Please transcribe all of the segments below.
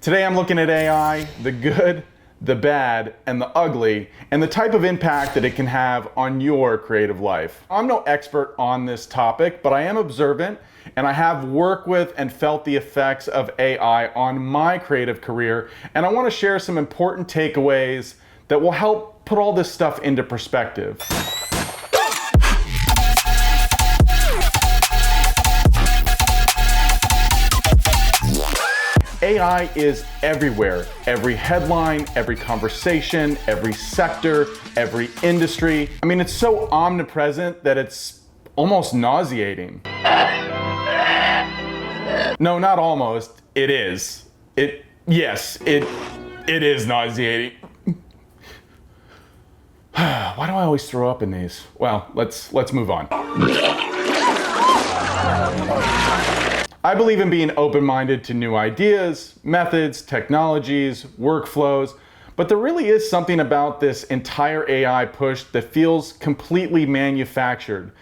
Today I'm looking at AI, the good, the bad, and the ugly, and the type of impact that it can have on your creative life. I'm no expert on this topic, but I am observant, and I have worked with and felt the effects of AI on my creative career, and I want to share some important takeaways that will help put all this stuff into perspective. AI is everywhere. Every headline, every conversation, every sector, every industry. I mean, it's so omnipresent that it's almost nauseating. No, not almost. It is. Yes, it is nauseating. Why do I always throw up in these? Well, let's move on. I believe in being open-minded to new ideas, methods, technologies, workflows, but there really is something about this entire AI push that feels completely manufactured,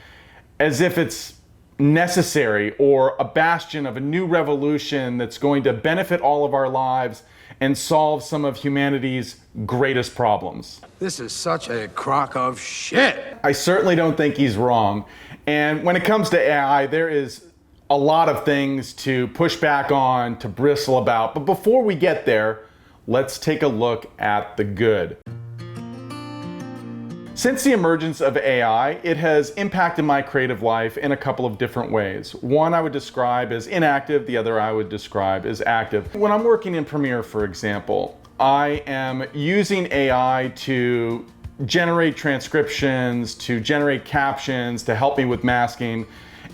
as if it's necessary or a bastion of a new revolution that's going to benefit all of our lives and solve some of humanity's greatest problems. This is such a crock of shit. I certainly don't think he's wrong. And when it comes to AI, there is a lot of things to push back on, to bristle about. But before we get there, let's take a look at the good. Since the emergence of AI, it has impacted my creative life in a couple of different ways. One I would describe as inactive, the other I would describe as active. When I'm working in Premiere, for example, I am using AI to generate transcriptions, to generate captions, to help me with masking.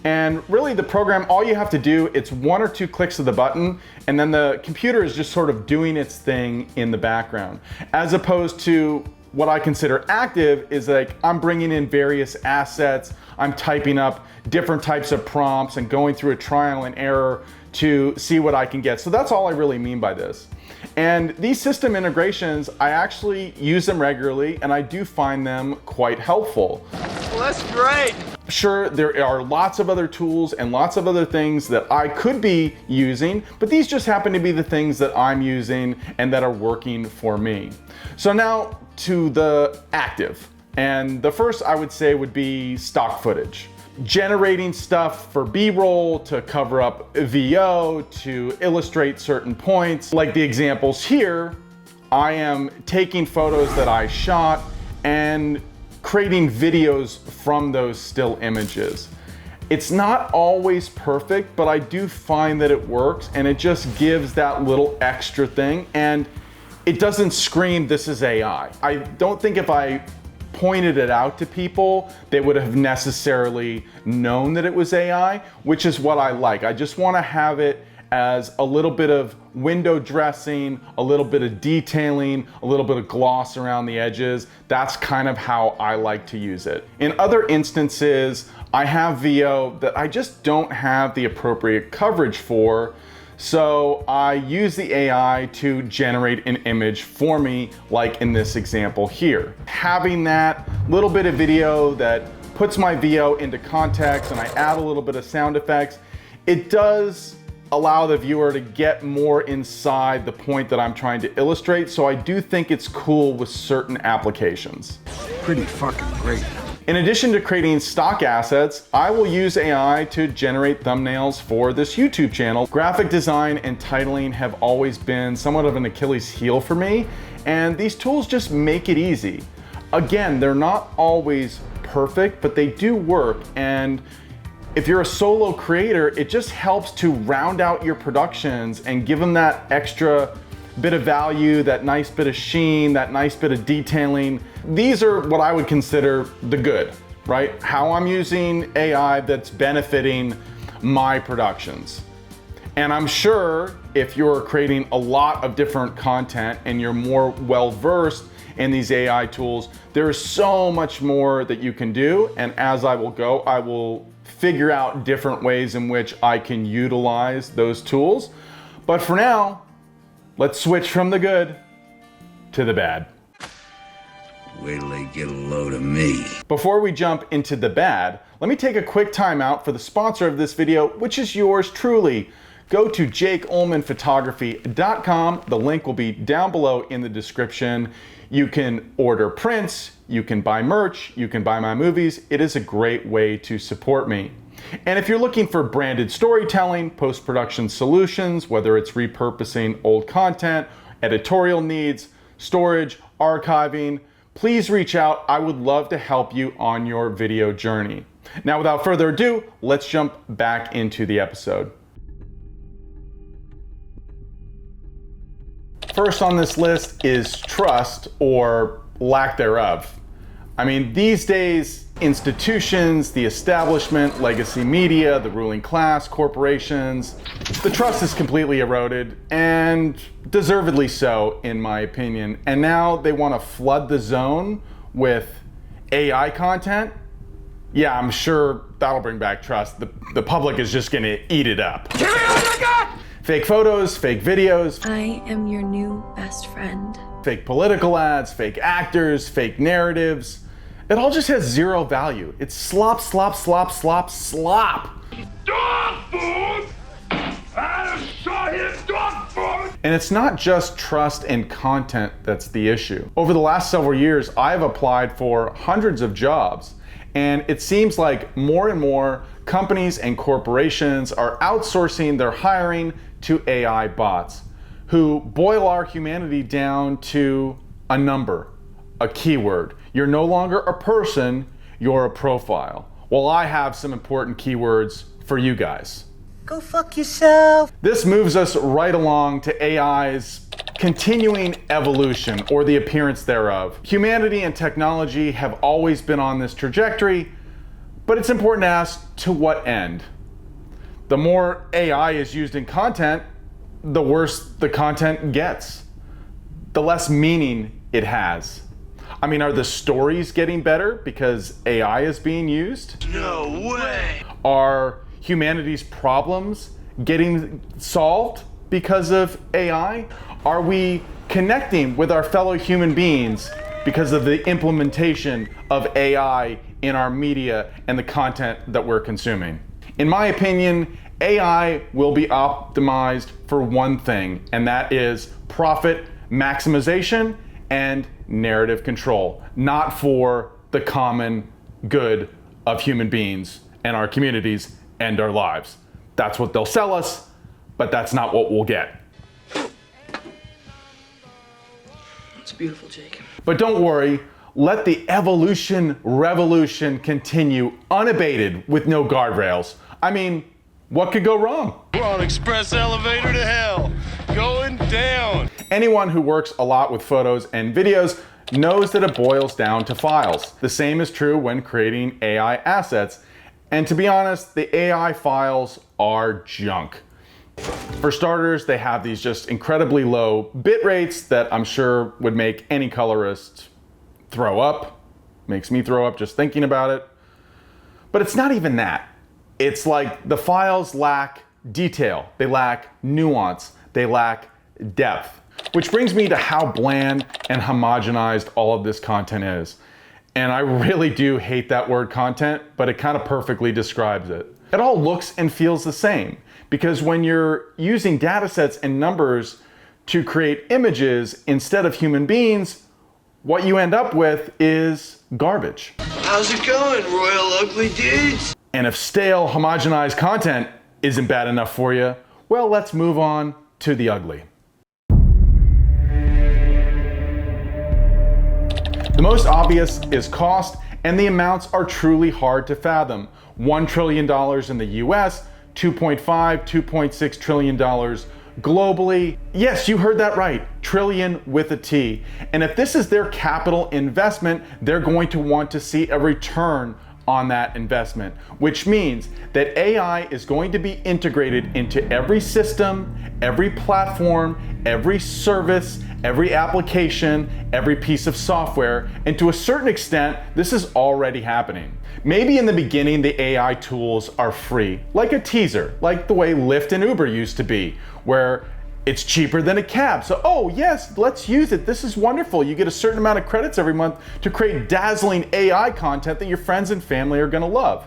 And really the program, all you have to do, it's one or two clicks of the button, and then the computer is just sort of doing its thing in the background. As opposed to what I consider active is like I'm bringing in various assets, I'm typing up different types of prompts and going through a trial and error to see what I can get. So that's all I really mean by this. And these system integrations, I actually use them regularly, and I do find them quite helpful. Well, that's great. Sure, there are lots of other tools and lots of other things that I could be using, but these just happen to be the things that I'm using and that are working for me. So now to the active. And the first I would say would be stock footage. Generating stuff for B-roll, to cover up VO, to illustrate certain points. Like the examples here, I am taking photos that I shot and creating videos from those still images. It's not always perfect, but I do find that it works, and it just gives that little extra thing, and it doesn't scream, this is AI. I don't think if I pointed it out to people, they would have necessarily known that it was AI, which is what I like. I just want to have it as a little bit of window dressing, a little bit of detailing, a little bit of gloss around the edges. That's kind of how I like to use it. In other instances, I have VO that I just don't have the appropriate coverage for, so I use the AI to generate an image for me, like in this example here. Having that little bit of video that puts my VO into context and I add a little bit of sound effects, it does allow the viewer to get more inside the point that I'm trying to illustrate, so I do think it's cool with certain applications. Pretty fucking great. In addition to creating stock assets, I will use AI to generate thumbnails for this YouTube channel. Graphic design and titling have always been somewhat of an Achilles heel for me, and these tools just make it easy. Again, they're not always perfect, but they do work, and if you're a solo creator, it just helps to round out your productions and give them that extra bit of value, that nice bit of sheen, that nice bit of detailing. These are what I would consider the good, right? How I'm using AI that's benefiting my productions. And I'm sure if you're creating a lot of different content and you're more well-versed in these AI tools, there's so much more that you can do. And as I will go, I will figure out different ways in which I can utilize those tools. But for now, let's switch from the good to the bad. Wait till they get a load of me. Before we jump into the bad, let me take a quick time out for the sponsor of this video, which is yours truly. go to jakeullmanphotography.com. The link will be down below in the description. You can order prints, you can buy merch, you can buy my movies. It is a great way to support me. And if you're looking for branded storytelling, post-production solutions, whether it's repurposing old content, editorial needs, storage, archiving, please reach out. I would love to help you on your video journey. Now, without further ado, let's jump back into the episode. First on this list is trust, or lack thereof. I mean, these days, institutions, the establishment, legacy media, the ruling class, corporations, the trust is completely eroded, and deservedly so, in my opinion. And now they want to flood the zone with AI content. Yeah, I'm sure that'll bring back trust. The public is just gonna eat it up. Give me all you got! Fake photos, fake videos. I am your new best friend. Fake political ads, fake actors, fake narratives. It all just has zero value. It's slop, slop, slop, slop, slop. Dog food! I saw his dog food! And it's not just trust and content that's the issue. Over the last several years, I've applied for hundreds of jobs, and it seems like more and more companies and corporations are outsourcing their hiring to AI bots who boil our humanity down to a number, a keyword. You're no longer a person, you're a profile. Well, I have some important keywords for you guys. Go fuck yourself. This moves us right along to AI's continuing evolution, or the appearance thereof. Humanity and technology have always been on this trajectory, but it's important to ask, to what end? The more AI is used in content, the worse the content gets, the less meaning it has. I mean, are the stories getting better because AI is being used? No way! Are humanity's problems getting solved because of AI? Are we connecting with our fellow human beings because of the implementation of AI in our media and the content that we're consuming? In my opinion, AI will be optimized for one thing, and that is profit maximization and narrative control, not for the common good of human beings and our communities and our lives. That's what they'll sell us, but that's not what we'll get. It's beautiful, Jake. But don't worry, let the evolution revolution continue unabated with no guardrails. I mean, what could go wrong? We're on express elevator to hell, going down. Anyone who works a lot with photos and videos knows that it boils down to files. The same is true when creating AI assets. And to be honest, the AI files are junk. For starters, they have these just incredibly low bit rates that I'm sure would make any colorist throw up. Makes me throw up just thinking about it. But it's not even that. It's like the files lack detail, they lack nuance, they lack depth. Which brings me to how bland and homogenized all of this content is. And I really do hate that word content, but it kind of perfectly describes it. It all looks and feels the same, because when you're using data sets and numbers to create images instead of human beings, what you end up with is garbage. How's it going, royal ugly dudes? And if stale, homogenized content isn't bad enough for you, well, let's move on to the ugly. The most obvious is cost, and the amounts are truly hard to fathom. $1 trillion in the US, $2.5, $2.6 trillion globally. Yes, you heard that right, trillion with a T. And if this is their capital investment, they're going to want to see a return on that investment, which means that AI is going to be integrated into every system, every platform, every service, every application, every piece of software, and to a certain extent, this is already happening. Maybe in the beginning, the AI tools are free, like a teaser, like the way Lyft and Uber used to be, where it's cheaper than a cab. So, oh yes, let's use it. This is wonderful. You get a certain amount of credits every month to create dazzling AI content that your friends and family are gonna love.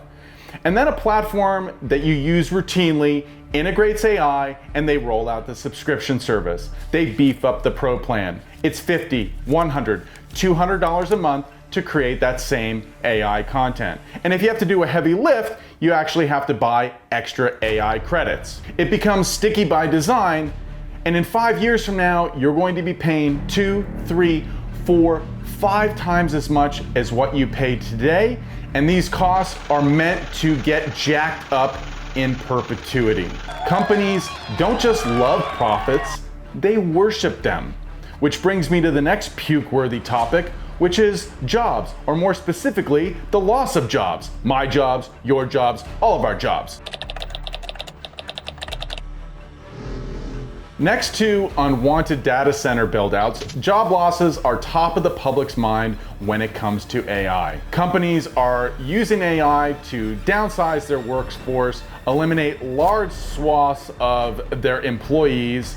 And then a platform that you use routinely integrates AI and they roll out the subscription service. They beef up the pro plan. It's $50, $100, $200 a month to create that same AI content. And if you have to do a heavy lift, you actually have to buy extra AI credits. It becomes sticky by design, and in 5 years from now, you're going to be paying 2, 3, 4, 5 times as much as what you pay today, and these costs are meant to get jacked up in perpetuity. Companies don't just love profits, they worship them. Which brings me to the next puke-worthy topic, which is jobs, or more specifically, the loss of jobs. My jobs, your jobs, all of our jobs. Next to unwanted data center buildouts, job losses are top of the public's mind when it comes to AI. Companies are using AI to downsize their workforce, eliminate large swaths of their employees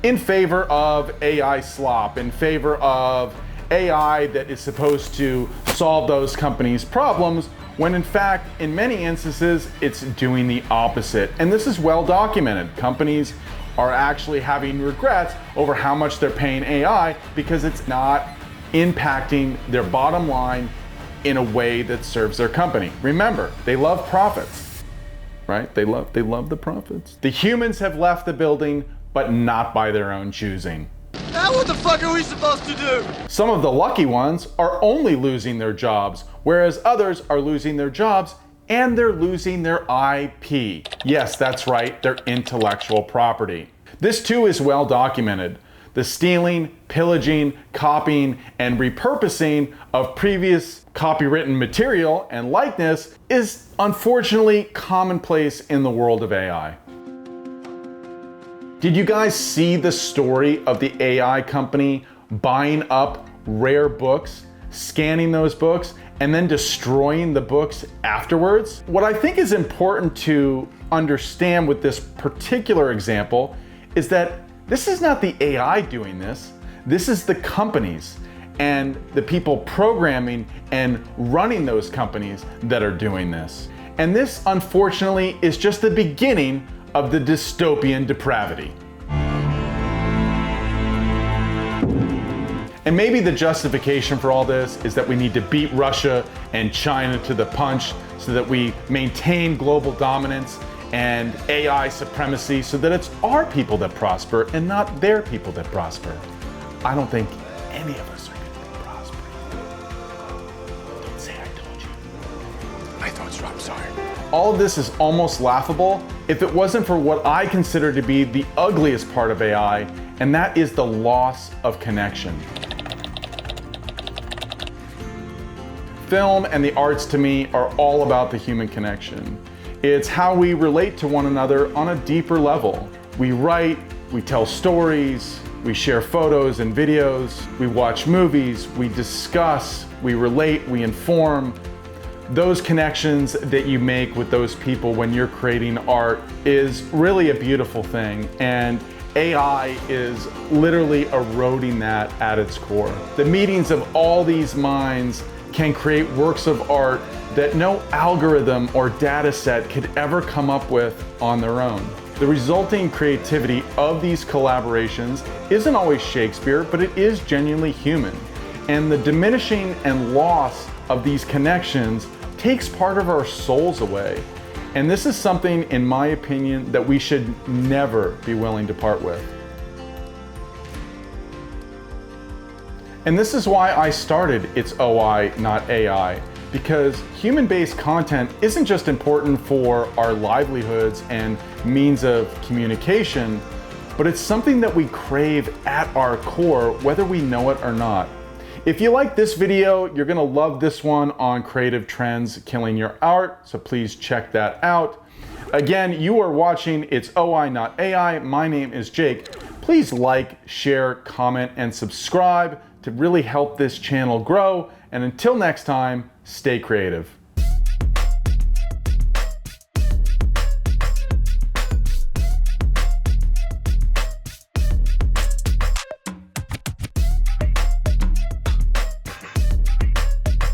in favor of AI slop, in favor of AI that is supposed to solve those companies' problems, when in fact, in many instances, it's doing the opposite. And this is well documented. Companies are actually having regrets over how much they're paying AI because it's not impacting their bottom line in a way that serves their company. Remember, they love profits, right? They love the profits. The humans have left the building, but not by their own choosing. Now what the fuck are we supposed to do? Some of the lucky ones are only losing their jobs, whereas others are losing their jobs and they're losing their IP. Yes, that's right, their intellectual property. This too is well documented. The stealing, pillaging, copying, and repurposing of previous copywritten material and likeness is unfortunately commonplace in the world of AI. Did you guys see the story of the AI company buying up rare books, scanning those books, and then destroying the books afterwards? What I think is important to understand with this particular example is that this is not the AI doing this. This is the companies and the people programming and running those companies that are doing this. And this, unfortunately, is just the beginning of the dystopian depravity. And maybe the justification for all this is that we need to beat Russia and China to the punch so that we maintain global dominance and AI supremacy so that it's our people that prosper and not their people that prosper. I don't think any of us are going to prosper. Don't say I told you. I thought so, I'm sorry. All of this is almost laughable if it wasn't for what I consider to be the ugliest part of AI, and that is the loss of connection. Film and the arts to me are all about the human connection. It's how we relate to one another on a deeper level. We write, we tell stories, we share photos and videos, we watch movies, we discuss, we relate, we inform. Those connections that you make with those people when you're creating art is really a beautiful thing, and AI is literally eroding that at its core. The meetings of all these minds can create works of art that no algorithm or data set could ever come up with on their own. The resulting creativity of these collaborations isn't always Shakespeare, but it is genuinely human. And the diminishing and loss of these connections takes part of our souls away. And this is something, in my opinion, that we should never be willing to part with. And this is why I started It's OI, Not AI, because human-based content isn't just important for our livelihoods and means of communication, but it's something that we crave at our core, whether we know it or not. If you like this video, you're gonna love this one on creative trends killing your art, so please check that out. Again, you are watching It's OI, Not AI. My name is Jake. Please like, share, comment, and subscribe to really help this channel grow. And until next time, stay creative.